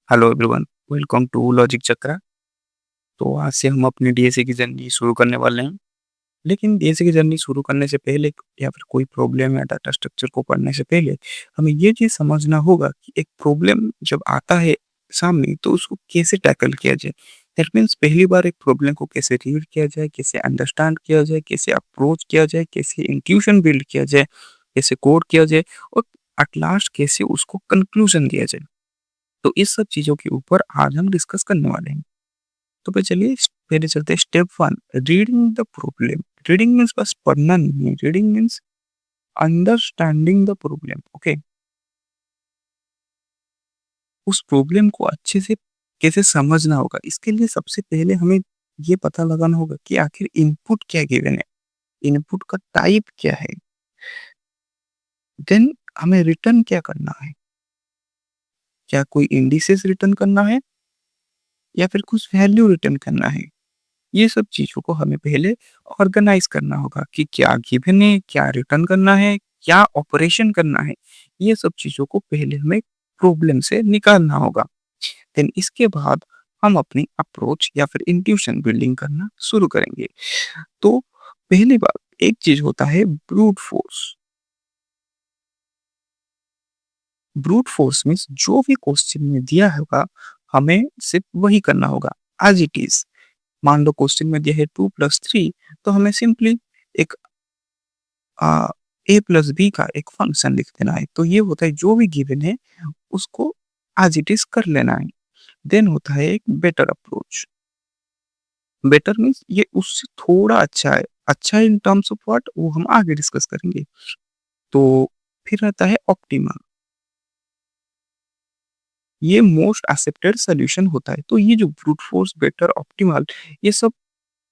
Hello everyone, welcome to Logic Chakra. तो आज से हम अपनी डीएसए की जर्नी शुरू करने वाले हैं। लेकिन डीएसए की जर्नी शुरू करने से पहले या फिर कोई प्रॉब्लम या डाटा स्ट्रक्चर को पढ़ने से पहले हमें ये चीज़ समझना होगा कि एक प्रॉब्लम जब आता है सामने तो उसको कैसे टैकल किया जाए। दैट मीन्स पहली बार एक प्रॉब्लम को कैसे रीड किया जाए, कैसे अंडरस्टैंड किया जाए, कैसे अप्रोच किया जाए, कैसे इंट्यूशन बिल्ड किया जाए, कैसे कोड किया जाए और एट लास्ट कैसे उसको कंक्लूजन दिया जाए। तो इस सब चीज़ों के ऊपर आज हम डिस्कस करने वाले हैं। तो फिर चलिए पहले चलते हैं step 1, reading the problem. Reading means बस पढ़ना नहीं है, reading means understanding the problem. Okay, उस प्रॉब्लम को अच्छे से कैसे समझना होगा, इसके लिए सबसे पहले हमें ये पता लगाना होगा कि आखिर इनपुट क्या गिवन है, इनपुट का टाइप क्या है, देन हमें रिटर्न क्या करना है, क्या कोई इंडिसेस रिटर्न करना है या फिर कुछ वैल्यू रिटर्न करना है। ये सब चीज़ों को हमें पहले ऑर्गेनाइज़ करना होगा कि क्या गिवन है, क्या रिटर्न करना है, क्या ऑपरेशन करना है। ये सब चीज़ों को पहले हमें प्रॉब्लम से निकालना होगा। देन इसके बाद हम अपनी अप्रोच या फिर इंट्यूशन बिल्डिंग करना शुरू करेंगे। तो पहली बात एक चीज़ होता है brute force. Brute force means जो भी क्वेश्चन में दिया होगा, हमें सिर्फ वही करना होगा एज़ इट इज़। मान लो क्वेश्चन में दिया है 2+3, तो हमें सिंपली एक अ, ए प्लस बी का एक फंक्शन लिख देना है। तो ये होता है जो भी गिवन है उसको एज़ इट इज़ कर लेना है। देन होता है एक बेटर अप्रोच। बेटर मीन्स ये उससे थोड़ा अच्छा है। अच्छा इन टर्म्स ऑफ व्हाट, वो हम आगे डिस्कस करेंगे। तो फिर आता है ऑप्टिमल। ये मोस्ट एक्सेप्टेड सॉल्यूशन होता है। तो ये जो ब्रूट फोर्स, बेटर, ऑप्टिमल, ये सब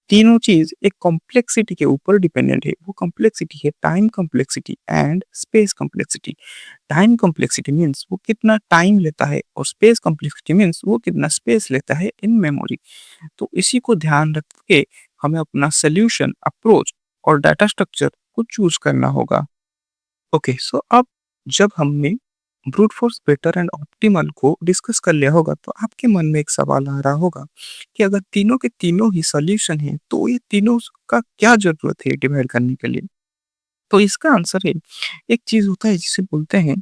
तीनों चीज़ एक कॉम्प्लेक्सिटी के ऊपर डिपेंडेंट है। वो कॉम्प्लेक्सिटी है time complexity and space complexity. Time complexity means वो कितना टाइम लेता है और स्पेस कॉम्प्लेक्सिटी मीन्स वो कितना स्पेस लेता है इन मेमोरी। तो इसी को ध्यान रख के हमें अपना सॉल्यूशन, अप्रोच और डाटा स्ट्रक्चर को चूज़ करना होगा। ओके, सो अब जब हमने brute force, better and optimal को डिस्कस कर लिया होगा, तो आपके मन में एक सवाल आ रहा होगा कि अगर तीनों के तीनों ही सॉल्यूशन हैं, तो ये तीनों का क्या ज़रूरत है डिवाइड करने के लिए? तो इसका आंसर है, एक चीज़ होता है जिसे बोलते हैं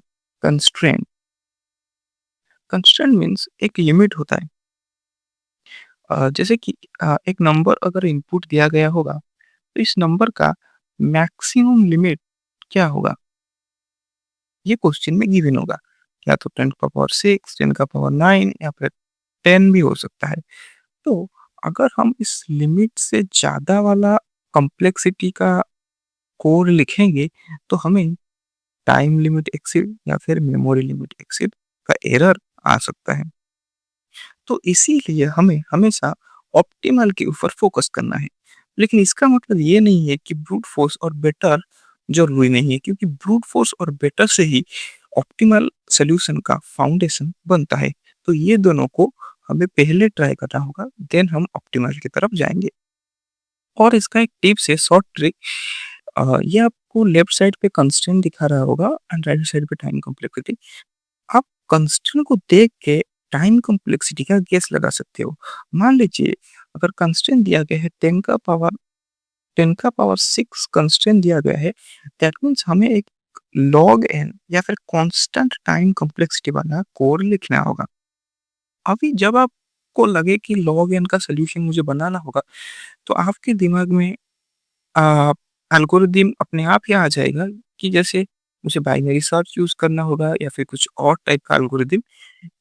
कंस्ट्रेंट। कंस्ट्रेंट मीन्स एक लिमिट होता है। जैसे कि एक नंबर अगर इनपुट दिया गया होगा, तो इस नंबर का मैक्सिमम लिमिट क्या होगा? ये क्वेश्चन में गिवन होगा। या तो 10 का पावर 6, 10 का पावर 9 या फिर 10 भी हो सकता है। तो अगर हम इस लिमिट से ज़्यादा वाला कॉम्प्लेक्सिटी का कोड लिखेंगे, तो हमें टाइम लिमिट एक्सीड या फिर मेमोरी लिमिट एक्सीड का एरर आ सकता है। तो इसीलिए हमें हमेशा ऑप्टिमल के ऊपर फोकस करना है। लेकिन इसका मतलब ये नहीं है कि ब्रूट फोर्स और बेटर ज़रूरी नहीं है, क्योंकि ब्रूट फोर्स और बेटर से ही ऑप्टिमल सॉल्यूशन का फाउंडेशन बनता है। तो ये दोनों को हमें पहले ट्राई करना होगा, देन हम ऑप्टिमल की तरफ जाएँगे। और इसका एक टिप्स है, शॉर्ट ट्रिक। ये आपको लेफ्ट साइड पे कंस्ट्रेंट दिखा रहा होगा एंड राइट साइड पे टाइम कॉम्प्लेक्सिटी। आप कंस्ट्रेंट को देख के टाइम कॉम्प्लेक्सिटी का गेस लगा सकते हो। मान लीजिए अगर कंस्ट्रेंट दिया गया है 10 का पावर 6 कंस्ट्रेंट दिया गया है, दैट मीन्स हमें एक लॉग एन या फिर कांस्टेंट टाइम कॉम्प्लेक्सिटी वाला कोड लिखना होगा। अभी जब आपको लगे कि लॉग एन का सॉल्यूशन मुझे बनाना होगा, तो आपके दिमाग में एल्गोरिदम अपने आप ही आ जाएगा कि जैसे मुझे बाइनरी सर्च यूज़ करना होगा या फिर कुछ और टाइप का एल्गोरिदम।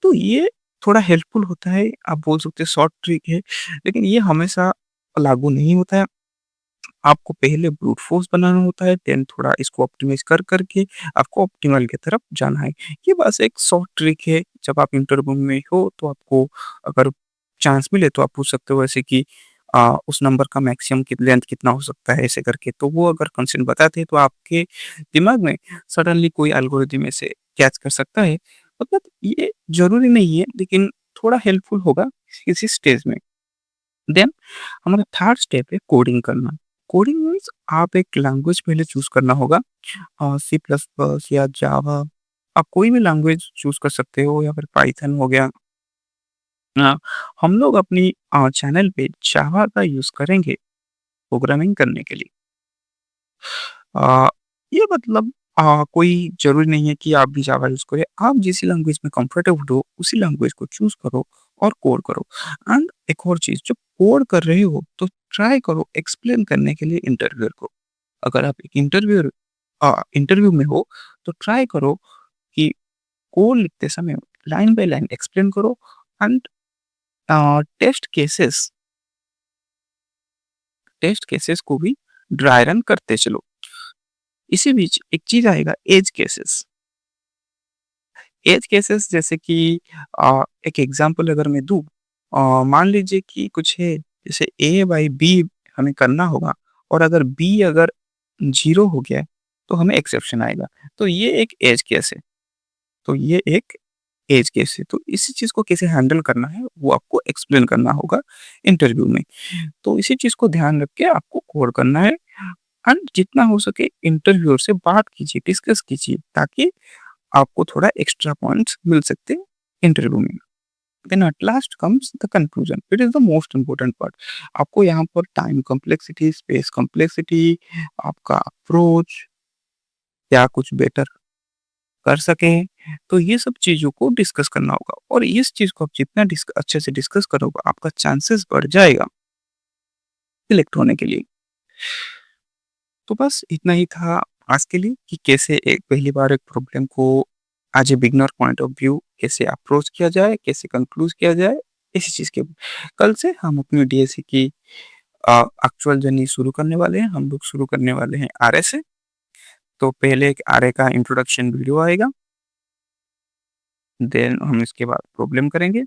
तो ये थोड़ा हेल्पफुल होता है, आप बोल सकते हैं शॉर्ट ट्रिक है, लेकिन ये हमेशा लागू नहीं होता है। आपको पहले ब्रूट फोर्स बनाना होता है, देन थोड़ा इसको ऑप्टिमाइज़ कर के आपको ऑप्टिमल की तरफ जाना है। ये बस एक शॉर्ट ट्रिक है, जब आप इंटरव्यू में हो तो आपको अगर चांस मिले तो आप पूछ सकते हो ऐसे कि उस नंबर का मैक्सिमम की लेंथ कितना हो सकता है, ऐसे करके। तो वो अगर कंस्ट्रेंट बताते हैं तो आपके दिमाग में सडनली कोई एल्गोरिदम ऐसे कैच कर सकता है। मतलब ये ज़रूरी नहीं है, लेकिन थोड़ा हेल्पफुल होगा किसी स्टेज में। देन हमारा थर्ड स्टेप है कोडिंग करना। कोडिंग मीन्स आप एक लैंग्वेज पहले चूज़ करना होगा, सी प्लस प्लस या जावा, आप कोई भी लैंग्वेज चूज़ कर सकते हो या फिर पाइथन हो गया। अ, हम लोग अपनी चैनल पे जावा का यूज़ करेंगे प्रोग्रामिंग करने के लिए। अ, ये मतलब कोई ज़रूरी नहीं है कि आप भी जावा यूज़ करें। आप जिस लैंग्वेज में कंफर्टेबल हो, उसी लैंग्वेज को चूज़ करो और कोड करो। एंड एक और चीज़, जब कोड कर रहे हो, तो ट्राई करो एक्सप्लेन करने के लिए इंटरव्यूअर को। अगर आप एक इंटरव्यू में हो, तो ट्राई करो कि कोड लिखते समय लाइन बाय लाइन एक्सप्लेन करो एंड टेस्ट केसेस को भी ड्राई रन करते चलो। इसी बीच एक चीज़ आएगा, एज केसेस। एज केसेस जैसे कि एक एग्जांपल अगर मैं दूँ, मान लीजिए कि कुछ है, जैसे ए बाई बी हमें करना होगा और अगर बी अगर 0 हो गया है, तो हमें एक्सेप्शन आएगा। तो ये एक एज केस है। तो ये एक एज केस है। तो इसी चीज़ को कैसे हैंडल करना है, वो आपको एक्सप्लेन करना होगा इंटरव्यू में। तो इसी चीज़ को ध्यान रख के आपको कोड करना है एंड जितना हो सके इंटरव्यूअर से बात कीजिए, डिस्कस कीजिए, ताकि आपको थोड़ा एक्स्ट्रा पॉइंट्स मिल सकते हैं इंटरव्यू में। Then at last comes the conclusion, it is the most important part. आपको यहाँ पर टाइम कॉम्प्लेक्सिटी, स्पेस कॉम्प्लेक्सिटी, आपका अप्रोच, क्या कुछ बेटर कर सकें, तो ये सब चीज़ों को डिस्कस करना होगा और इस चीज़ को आप जितना अच्छे से डिस्कस करोगे, आपका चांसेस बढ़ जाएगा सिलेक्ट होने के लिए। तो बस इतना ही था आज के लिए कि कैसे एक पहली बार एक प्रॉब्लम को as a beginner point of view कैसे अप्रोच किया जाए, कैसे कंक्लूड किया जाए, इसी चीज़ के। कल से हम अपनी डीएससी की एक्चुअल जर्नी शुरू करने वाले हैं। हम लोग शुरू करने वाले हैं आरए से। तो पहले एक आरए का इंट्रोडक्शन वीडियो आएगा, देन हम इसके बाद प्रॉब्लम करेंगे।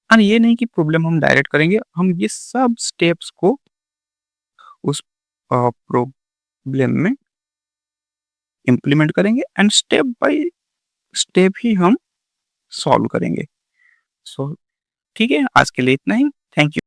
और ये नहीं कि प्रॉब्लम हम डायरेक्ट करेंगे, हम ये सब स्टेप्स को उस प्रॉब्लम में इम्प्लीमेंट करेंगे एंड स्टेप बाय स्टेप ही हम सॉल्व करेंगे। सो ठीक है, आज के लिए इतना ही। Thank you.